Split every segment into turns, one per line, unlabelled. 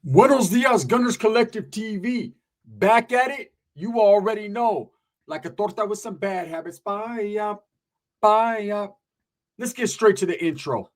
Buenos dias, Gunners Collective TV. Back at it, you already know. Like a torta with some bad habits. Bye up, bye up. Let's get straight to the intro.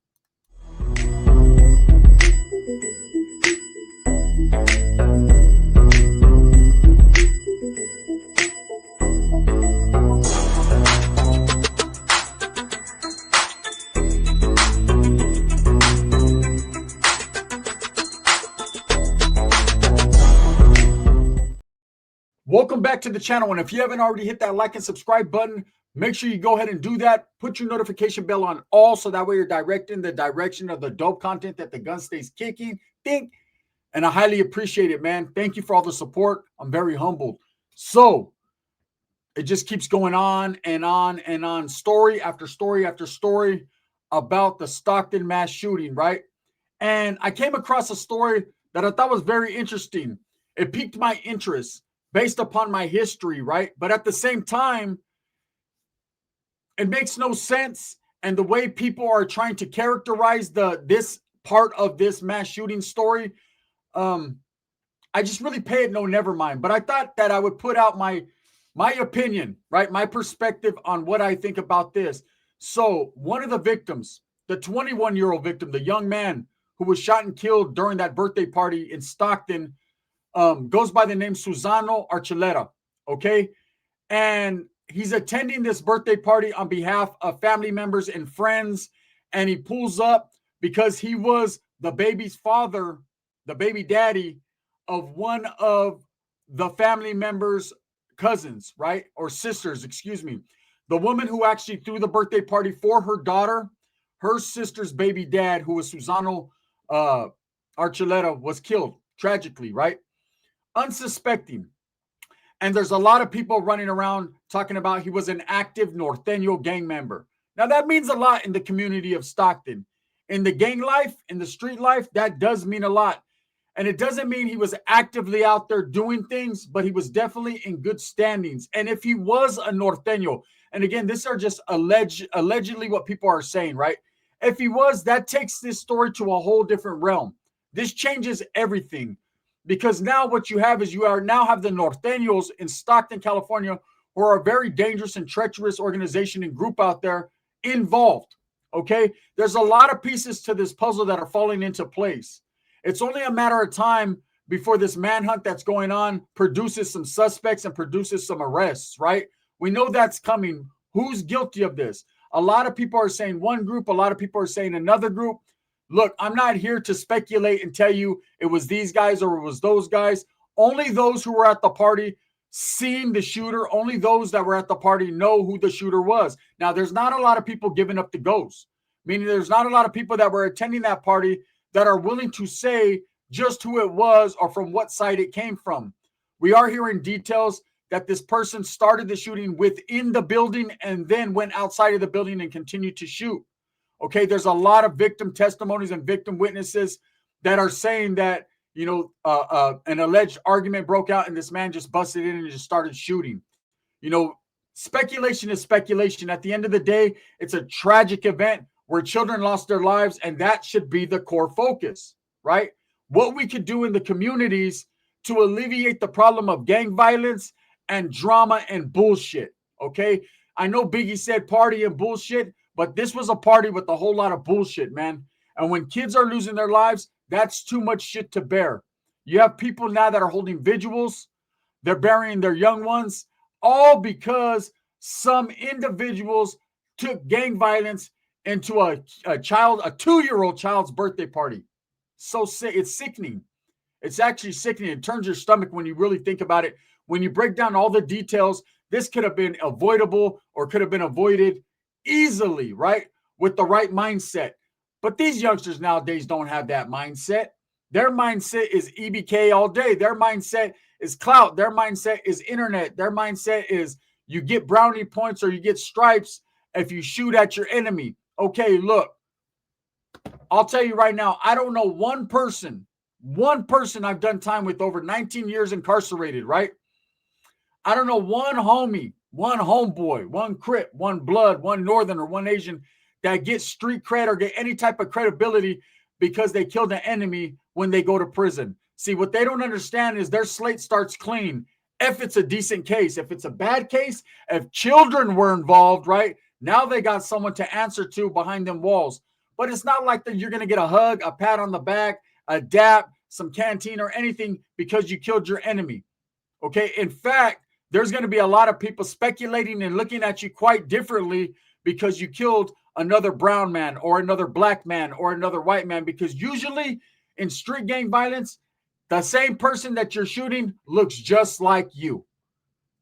Welcome back to the channel. And if you haven't already hit that like and subscribe button, make sure you go ahead and do that. Put your notification bell on all so that way you're directing the direction of the dope content that the gun stays kicking. Think. And I highly appreciate it, man. Thank you for all the support. I'm very humbled. So it just keeps going on and on and on. Story after story after story about the Stockton mass shooting, right? And I came across a story that I thought was very interesting. It piqued my interest based upon my history, right? But at the same time, it makes no sense. And the way people are trying to characterize this part of this mass shooting story, I just really pay it no never mind. But I thought that I would put out my opinion, right? My perspective on what I think about this. So one of the victims, the 21-year-old victim, the young man who was shot and killed during that birthday party in Stockton, goes by the name Susano Archuleta, okay? And he's attending this birthday party on behalf of family members and friends, and he pulls up because he was the baby's father, the baby daddy of one of the family members' cousins, right? Or sisters, excuse me. The woman who actually threw the birthday party for her daughter, her sister's baby dad, who was Susano Archuleta, was killed tragically, right? Unsuspecting. And there's a lot of people running around talking about he was an active Norteno gang member. Now, that means a lot in the community of Stockton. In the gang life, in the street life, that does mean a lot. And it doesn't mean he was actively out there doing things, but he was definitely in good standings. And if he was a Norteno, and again, these are just allegedly what people are saying, right? If he was, that takes this story to a whole different realm. This changes everything. Because now what you have is now have the Norteños in Stockton, California, who are a very dangerous and treacherous organization and group out there involved. Okay, there's a lot of pieces to this puzzle that are falling into place. It's only a matter of time before this manhunt that's going on produces some suspects and produces some arrests, right? We know that's coming. Who's guilty of this? A lot of people are saying one group, a lot of people are saying another group. Look, I'm not here to speculate and tell you it was these guys or it was those guys. Only those who were at the party seeing the shooter, only those that were at the party know who the shooter was. Now, there's not a lot of people giving up the ghost, meaning there's not a lot of people that were attending that party that are willing to say just who it was or from what side it came from. We are hearing details that this person started the shooting within the building and then went outside of the building and continued to shoot. Okay, there's a lot of victim testimonies and victim witnesses that are saying that, an alleged argument broke out and this man just busted in and just started shooting. Speculation is speculation. At the end of the day, it's a tragic event where children lost their lives, and that should be the core focus, right? What we could do in the communities to alleviate the problem of gang violence and drama and bullshit, okay? I know Biggie said party and bullshit, but this was a party with a whole lot of bullshit, man. And when kids are losing their lives, that's too much shit to bear. You have people now that are holding vigils. They're burying their young ones, all because some individuals took gang violence into a 2-year-old child's birthday party. So sick. It's sickening. It's actually sickening. It turns your stomach when you really think about it. When you break down all the details, this could have been avoidable or could have been avoided easily, right? With the right mindset. But these youngsters nowadays don't have that mindset. Their mindset is EBK all day. Their mindset is clout. Their mindset is internet. Their mindset is you get brownie points or you get stripes if you shoot at your enemy. Okay, look, I'll tell you right now, I don't know one person I've done time with over 19 years incarcerated, right? I don't know one homie, one homeboy, one Crip, one Blood, one Northern, or one Asian that gets street cred or get any type of credibility because they killed an enemy when they go to prison. See, what they don't understand is their slate starts clean if it's a decent case. If it's a bad case, if children were involved, right? Now they got someone to answer to behind them walls. But it's not like that you're going to get a hug, a pat on the back, a dap, some canteen or anything because you killed your enemy. Okay. In fact, there's going to be a lot of people speculating and looking at you quite differently because you killed another brown man or another black man or another white man, because usually in street gang violence, the same person that you're shooting looks just like you.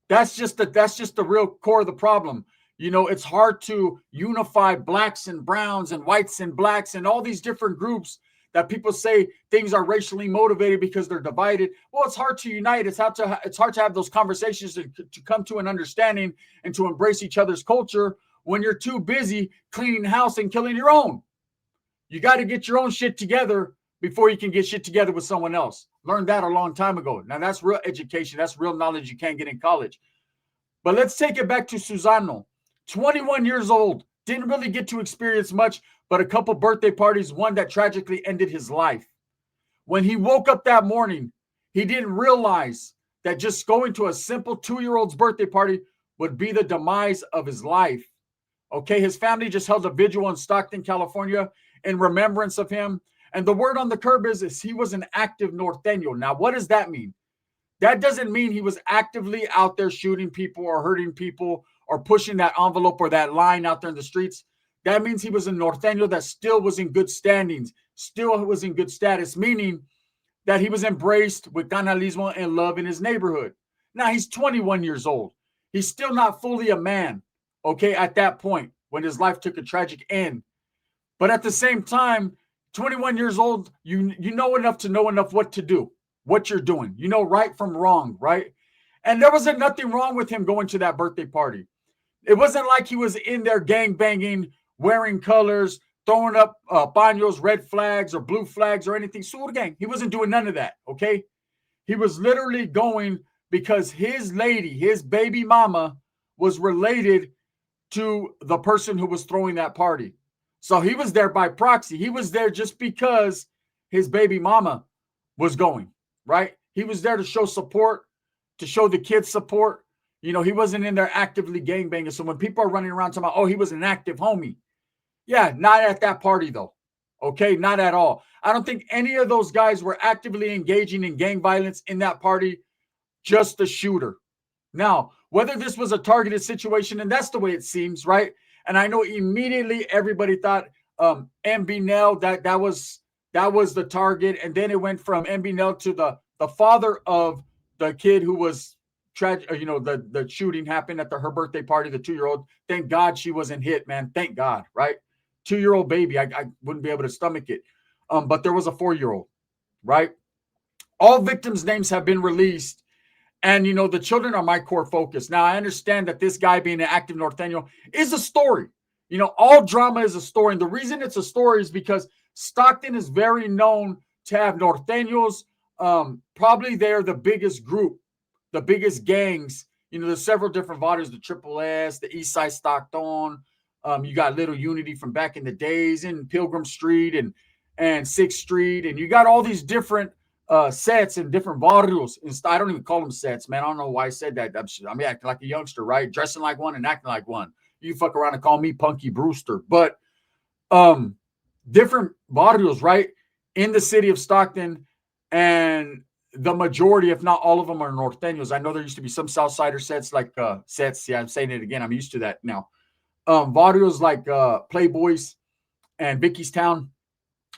That's just the real core of the problem. You know, it's hard to unify blacks and browns and whites and blacks and all these different groups that people say things are racially motivated because they're divided. Well, it's hard to unite. It's hard to have those conversations to come to an understanding and to embrace each other's culture when you're too busy cleaning the house and killing your own. You got to get your own shit together before you can get shit together with someone else. Learned that a long time ago. Now, that's real education. That's real knowledge you can't get in college. But let's take it back to Susano. 21 years old. Didn't really get to experience much, but a couple birthday parties, one that tragically ended his life. When he woke up that morning, he didn't realize that just going to a simple 2-year-old's birthday party would be the demise of his life. Okay, his family just held a vigil in Stockton, California in remembrance of him. And the word on the curb is he was an active Norteno. Now, what does that mean? That doesn't mean he was actively out there shooting people or hurting people or pushing that envelope or that line out there in the streets. That means he was a Norteno that still was in good standings, still was in good status, meaning that he was embraced with canalismo and love in his neighborhood. Now, he's 21 years old. He's still not fully a man, okay, at that point when his life took a tragic end. But at the same time, 21 years old, you know enough to know enough what to do, what you're doing. You know right from wrong, right? And there wasn't nothing wrong with him going to that birthday party. It wasn't like he was in there gang banging, wearing colors, throwing up baños, red flags or blue flags or anything. Sur gang. He wasn't doing none of that, okay? He was literally going because his lady, his baby mama, was related to the person who was throwing that party. So he was there by proxy. He was there just because his baby mama was going, right? He was there to show support, to show the kids support. You know, he wasn't in there actively gangbanging. So when people are running around talking about, oh, he was an active homie. Yeah, not at that party, though. Okay, not at all. I don't think any of those guys were actively engaging in gang violence in that party, just the shooter. Now, whether this was a targeted situation, and that's the way it seems, right? And I know immediately everybody thought MB Nell, that was the target. And then it went from MB Nell to the father of the kid who was tragic. You know, the shooting happened at her birthday party, the 2-year-old. Thank God she wasn't hit, man. Thank God, right? 2-year-old baby, I wouldn't be able to stomach it. But there was a 4-year-old, right? All victims' names have been released. And, you know, the children are my core focus. Now, I understand that this guy being an active Norteno is a story. You know, all drama is a story. And the reason it's a story is because Stockton is very known to have Norteños. Probably they're the biggest group, the biggest gangs. You know, there's several different varrios, the Triple S, the East Side Stockton. You got Little Unity from back in the days in Pilgrim Street and 6th Street. And you got all these different sets and different barrios. I don't even call them sets, man. I don't know why I said that. I'm acting like a youngster, right? Dressing like one and acting like one. You fuck around and call me Punky Brewster. But different barrios, right, in the city of Stockton. And the majority, if not all of them, are Norteños. I know there used to be some Southsider sets like sets. Yeah, I'm saying it again. I'm used to that now. Barrios like Playboys and Vickystown.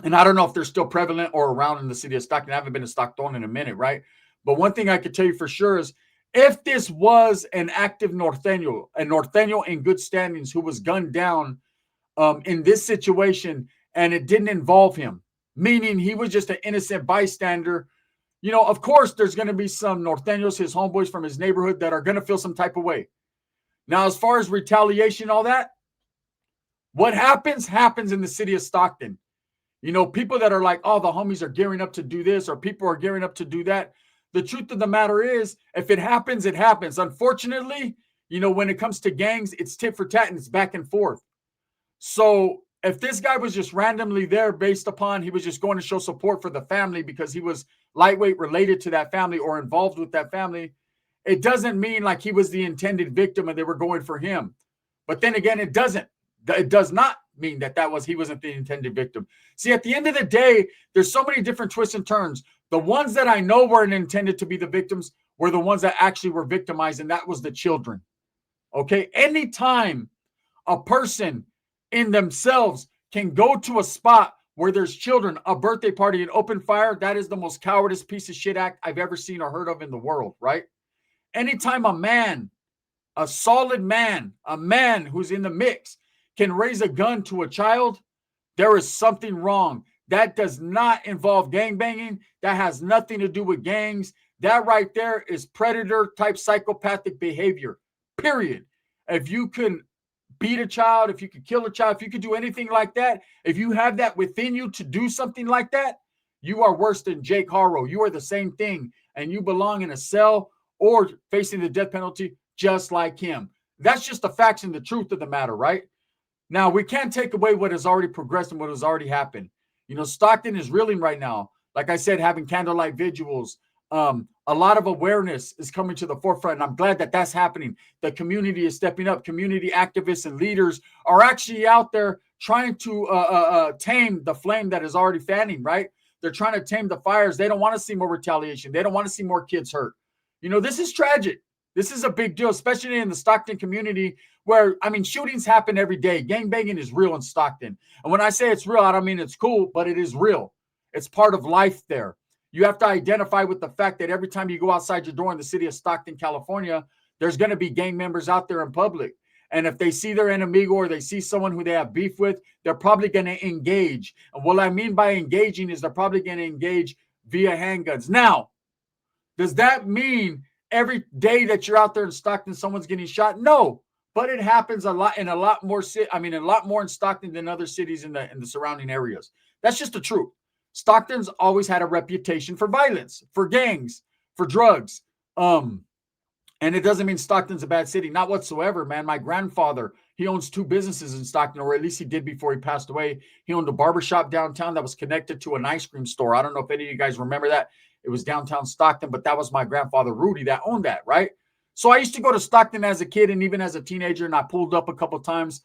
And I don't know if they're still prevalent or around in the city of Stockton. I haven't been to Stockton in a minute, right? But one thing I could tell you for sure is if this was an active Norteno, a Norteno in good standings who was gunned down in this situation and it didn't involve him, meaning he was just an innocent bystander, you know, of course there's going to be some Norteños, his homeboys from his neighborhood, that are going to feel some type of way. Now, as far as retaliation, all that, what happens in the city of Stockton. You know, people that are like, oh, the homies are gearing up to do this or people are gearing up to do that. The truth of the matter is, if it happens, it happens. Unfortunately, you know, when it comes to gangs, it's tit for tat and it's back and forth. So if this guy was just randomly there based upon he was just going to show support for the family because he was lightweight related to that family or involved with that family, it doesn't mean like he was the intended victim and they were going for him. But then again, it does not mean that he wasn't the intended victim. See, at the end of the day, there's so many different twists and turns. The ones that I know weren't intended to be the victims were the ones that actually were victimized, and that was the children. Okay, anytime a person in themselves can go to a spot where there's children, a birthday party, and open fire, that is the most cowardice piece of shit act I've ever seen or heard of in the world, right? Anytime a man, a solid man, a man who's in the mix can raise a gun to a child, there is something wrong. That does not involve gangbanging. That has nothing to do with gangs. That right there is predator type psychopathic behavior, period. If you can beat a child, if you could kill a child, if you could do anything like that, if you have that within you to do something like that, you are worse than Jake Harrow. You are the same thing, and you belong in a cell or facing the death penalty just like him. That's just the facts and the truth of the matter, right? Now, we can't take away what has already progressed and what has already happened. You know, Stockton is reeling right now. Like I said, having candlelight vigils. A lot of awareness is coming to the forefront, and I'm glad that that's happening. The community is stepping up. Community activists and leaders are actually out there trying to tame the flame that is already fanning, right? They're trying to tame the fires. They don't want to see more retaliation. They don't want to see more kids hurt. You know, this is tragic. This is a big deal, especially in the Stockton community where, I mean, shootings happen every day. Gangbanging is real in Stockton. And when I say it's real, I don't mean it's cool, but it is real. It's part of life there. You have to identify with the fact that every time you go outside your door in the city of Stockton, California, there's going to be gang members out there in public. And if they see their enemigo or they see someone who they have beef with, they're probably going to engage. And what I mean by engaging is they're probably going to engage via handguns. Now, does that mean every day that you're out there in Stockton, someone's getting shot? No, but it happens a lot more in Stockton than other cities in the surrounding areas. That's just the truth. Stockton's always had a reputation for violence, for gangs, for drugs. And it doesn't mean Stockton's a bad city, not whatsoever, man. My grandfather, he owns 2 businesses in Stockton, or at least he did before he passed away. He owned a barbershop downtown that was connected to an ice cream store. I don't know if any of you guys remember that. It was downtown Stockton, but that was my grandfather, Rudy, that owned that, right? So I used to go to Stockton as a kid and even as a teenager, and I pulled up a couple of times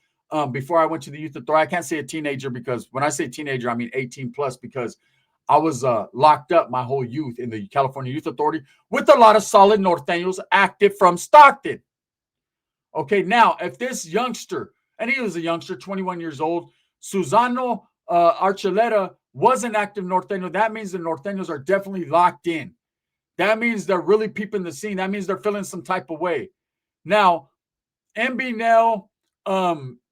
before I went to the youth authority. I can't say a teenager because when I say teenager, I mean 18 plus, because I was locked up my whole youth in the California Youth Authority with a lot of solid Norteños active from Stockton. Okay, now, if this youngster, and he was a youngster, 21 years old, Susano Archuleta was an active Norteño, that means the Norteños are definitely locked in. That means they're really peeping the scene. That means they're feeling some type of way. Now, MB Nell,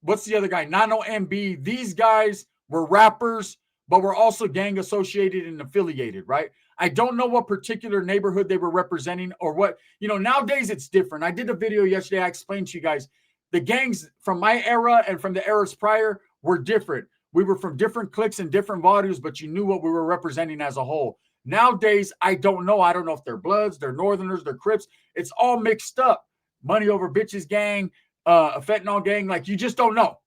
what's the other guy? Nano MB. These guys were rappers, but were also gang associated and affiliated, right? I don't know what particular neighborhood they were representing or what, you know, nowadays it's different. I did a video yesterday. I explained to you guys the gangs from my era and from the eras prior were different. We were from different cliques and different values, but you knew what we were representing as a whole. Nowadays, I don't know. I don't know if they're Bloods, they're Northerners, they're Crips. It's all mixed up. Money over bitches gang, a fentanyl gang. Like, you just don't know,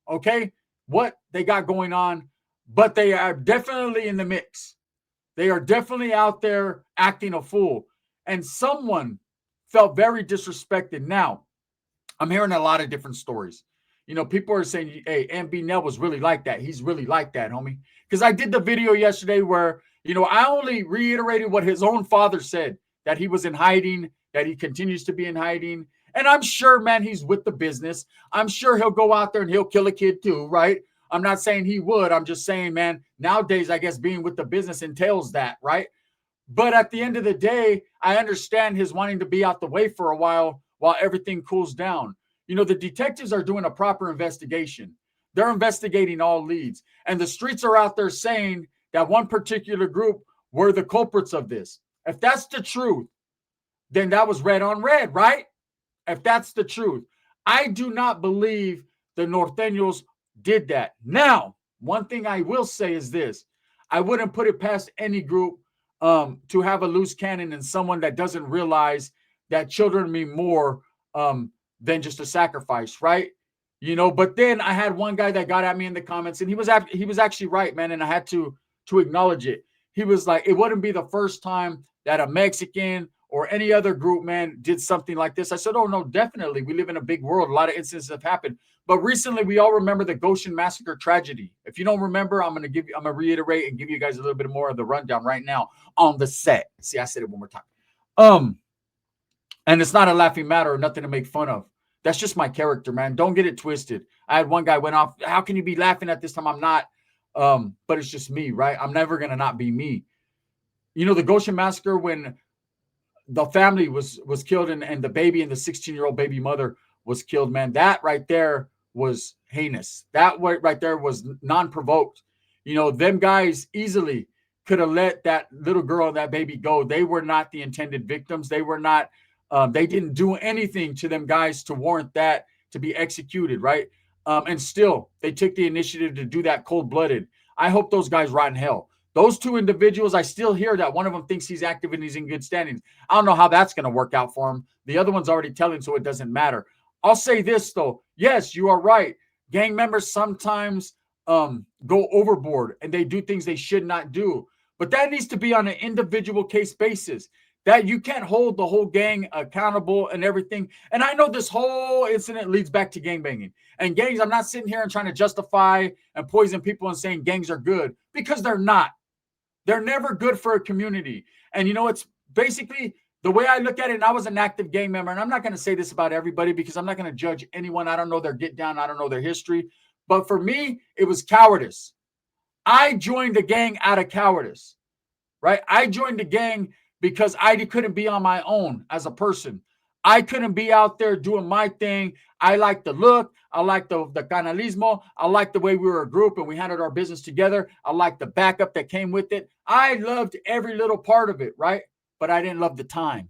okay, what they got going on. But they are definitely in the mix. They are definitely out there acting a fool. And someone felt very disrespected. Now, I'm hearing a lot of different stories. You know, people are saying, hey, MB Nell was really like that. He's really like that, homie. Because I did the video yesterday where, you know, I only reiterated what his own father said, that he was in hiding, that he continues to be in hiding. And I'm sure, man, he's with the business. I'm sure he'll go out there and he'll kill a kid too, right? I'm not saying he would. I'm just saying, man, nowadays, I guess being with the business entails that, right? But at the end of the day, I understand his wanting to be out the way for a while everything cools down. You know, the detectives are doing a proper investigation. They're investigating all leads. And the streets are out there saying that one particular group were the culprits of this. If that's the truth, then that was red on red, right? If that's the truth. I do not believe the Norteños did that. Now, one thing I will say is this. I wouldn't put it past any group to have a loose cannon and someone that doesn't realize that children mean more than just a sacrifice, right? You know, but then I had one guy that got at me in the comments, and he was actually right, man, and I had to acknowledge it. he was like, it wouldn't be the first time that a Mexican or any other group, man, did something like this. I said, oh, no, definitely. We live in a big world. A lot of incidents have happened. But recently, we all remember the Goshen Massacre tragedy. If you don't remember, I'm going to reiterate and give you guys a little bit more of the rundown right now on the set. See, I said it one more time. And it's not a laughing matter or nothing to make fun of. That's just my character, man. Don't get it twisted. I had one guy went off, how can you be laughing at this time? I'm not. But it's just me, right? I'm never going to not be me. You know, the Goshen Massacre, when the family was killed and the baby and the 16-year-old baby mother was killed, man, that right there was heinous. That right there was non-provoked. You know, them guys easily could have let that little girl and that baby go. They were not the intended victims. They were not, they didn't do anything to them guys to warrant that to be executed, right? And still, they took the initiative to do that cold-blooded. I hope those guys rot in hell. Those two individuals, I still hear that one of them thinks he's active and he's in good standings. I don't know how that's going to work out for him. The other one's already telling, so it doesn't matter. I'll say this, though. Yes, you are right. Gang members sometimes go overboard and they do things they should not do. But that needs to be on an individual case basis. That you can't hold the whole gang accountable and everything. And I know this whole incident leads back to gangbanging. And gangs, I'm not sitting here and trying to justify and poison people and saying gangs are good, because they're not. They're never good for a community. And, you know, it's basically the way I look at it, and I was an active gang member, and I'm not going to say this about everybody because I'm not going to judge anyone. I don't know their get down. I don't know their history. But for me, it was cowardice. I joined the gang out of cowardice, right? I joined the gang because I couldn't be on my own as a person. I couldn't be out there doing my thing. I like the look. I like the canalismo. I like the way we were a group and we handled our business together. I like the backup that came with it. I loved every little part of it, right? But I didn't love the time.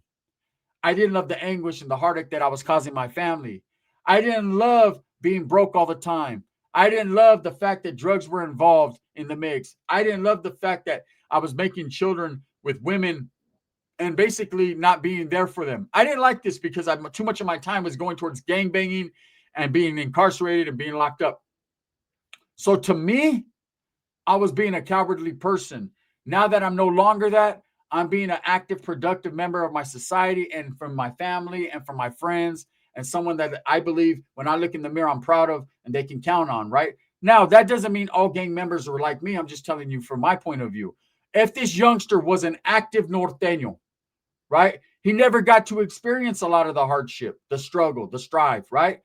I didn't love the anguish and the heartache that I was causing my family. I didn't love being broke all the time. I didn't love the fact that drugs were involved in the mix. I didn't love the fact that I was making children with women and basically not being there for them. I didn't like this because too much of my time was going towards gangbanging and being incarcerated and being locked up. So to me, I was being a cowardly person. Now that I'm no longer that, I'm being an active, productive member of my society and from my family and from my friends, and someone that I believe when I look in the mirror, I'm proud of and they can count on, right? Now, that doesn't mean all gang members are like me. I'm just telling you from my point of view. If this youngster was an active Norteno, right? He never got to experience a lot of the hardship, the struggle, the strife, right?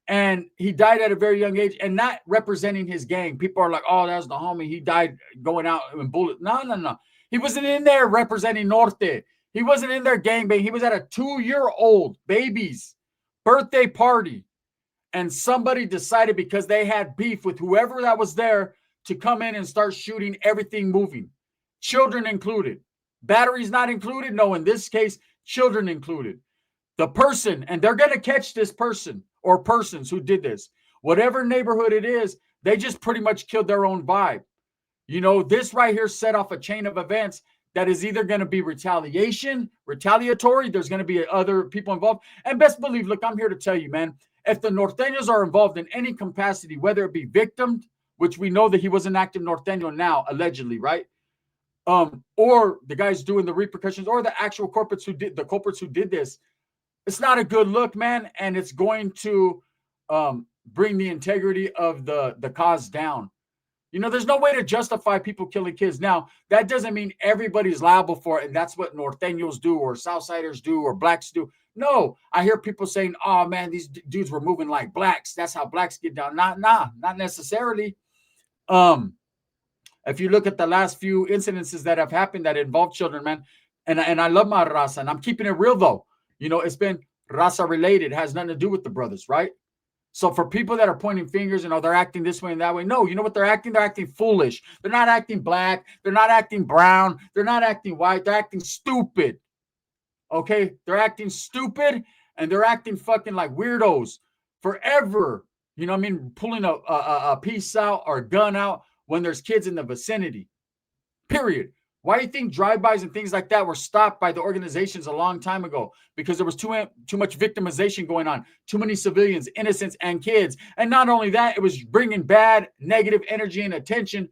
And he died at a very young age and not representing his gang. People are like, oh, that's the homie. He died going out and bullet. No. He wasn't in there representing Norte. He wasn't in there gangbang. He was at a 2-year-old baby's birthday party. And somebody decided because they had beef with whoever that was there to come in and start shooting everything moving. Children included. Batteries not included? No, in this case, children included. The person, and they're going to catch this person or persons who did this. Whatever neighborhood it is, they just pretty much killed their own vibe. You know, this right here set off a chain of events that is either going to be retaliatory. There's going to be other people involved. And best believe, look, I'm here to tell you, man, if the Norteños are involved in any capacity, whether it be victim, which we know that he was an active Norteño now, allegedly, right? Or the guys doing the repercussions, or the actual culprits who did this, it's not a good look, man, and it's going to bring the integrity of the cause down. You know, there's no way to justify people killing kids. Now, that doesn't mean everybody's liable for it, and that's what Norteños do, or Southsiders do, or blacks do. No, I hear people saying, oh, man, these dudes were moving like blacks. That's how blacks get down. Not necessarily. If you look at the last few incidences that have happened that involve children, man, and I love my raza, and I'm keeping it real, though. You know, it's been raza related. It has nothing to do with the brothers, right? So for people that are pointing fingers and, oh, they're acting this way and that way, no, you know what they're acting? They're acting foolish. They're not acting black. They're not acting brown. They're not acting white. They're acting stupid. Okay? They're acting stupid, and they're acting fucking like weirdos forever. You know what I mean? Pulling a piece out or a gun out when there's kids in the vicinity. Period. Why do you think drive-bys and things like that were stopped by the organizations a long time ago? Because there was too much victimization going on, too many civilians, innocents, and kids. And not only that, it was bringing bad, negative energy and attention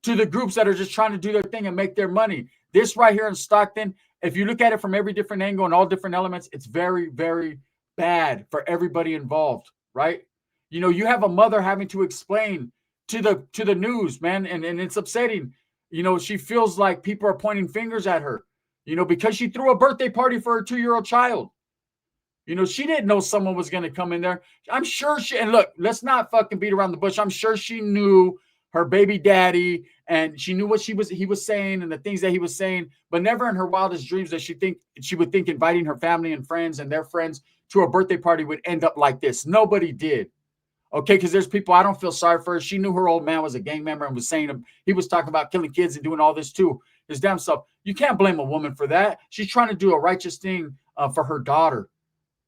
to the groups that are just trying to do their thing and make their money. This right here in Stockton, if you look at it from every different angle and all different elements, it's very, very bad for everybody involved, right? You know, you have a mother having to explain to the news, man, and it's upsetting. You know, she feels like people are pointing fingers at her, you know, because she threw a birthday party for her 2-year-old child. You know, she didn't know someone was going to come in there. I'm sure she, and look, let's not fucking beat around the bush. I'm sure she knew her baby daddy and she knew what he was saying and the things that he was saying, but never in her wildest dreams that she would think inviting her family and friends and their friends to a birthday party would end up like this. Nobody did. Okay, because there's people, I don't feel sorry for her. She knew her old man was a gang member and was saying he was talking about killing kids and doing all this too. His damn self. You can't blame a woman for that. She's trying to do a righteous thing for her daughter.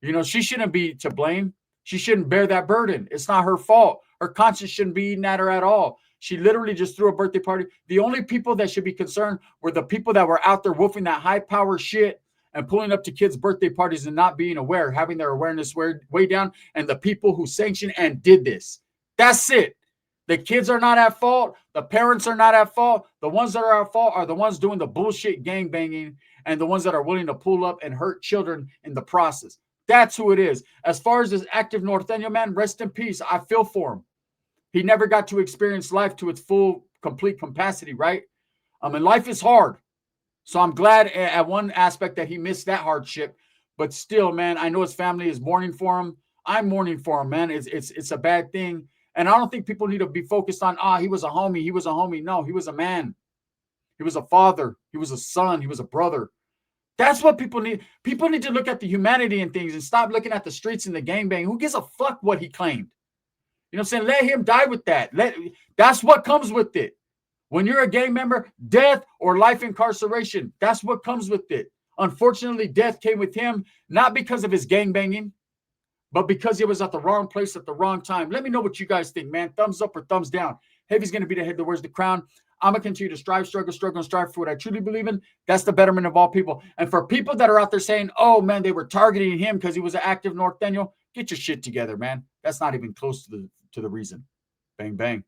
You know, she shouldn't be to blame. She shouldn't bear that burden. It's not her fault. Her conscience shouldn't be eating at her at all. She literally just threw a birthday party. The only people that should be concerned were the people that were out there woofing that high power shit and pulling up to kids' birthday parties and not being aware, having their awareness way down, and the people who sanctioned and did this. That's it. The kids are not at fault. The parents are not at fault. The ones that are at fault are the ones doing the bullshit gang banging and the ones that are willing to pull up and hurt children in the process. That's who it is. As far as this active Norteno, man, rest in peace. I feel for him. He never got to experience life to its full, complete capacity, right? And life is hard. So I'm glad at one aspect that he missed that hardship. But still, man, I know his family is mourning for him. I'm mourning for him, man. It's a bad thing. And I don't think people need to be focused on, he was a homie. He was a homie. No, he was a man. He was a father. He was a son. He was a brother. That's what people need. People need to look at the humanity in things and stop looking at the streets and the gangbang. Who gives a fuck what he claimed? You know what I'm saying? Let him die with that. That's what comes with it. When you're a gang member, death or life incarceration, that's what comes with it. Unfortunately, death came with him, not because of his gangbanging, but because he was at the wrong place at the wrong time. Let me know what you guys think, man. Thumbs up or thumbs down. Heavy's going to be the head that wears the crown. I'm going to continue to strive, struggle, and strive for what I truly believe in. That's the betterment of all people. And for people that are out there saying, oh, man, they were targeting him because he was an active Norteno, get your shit together, man. That's not even close to the reason. Bang, bang.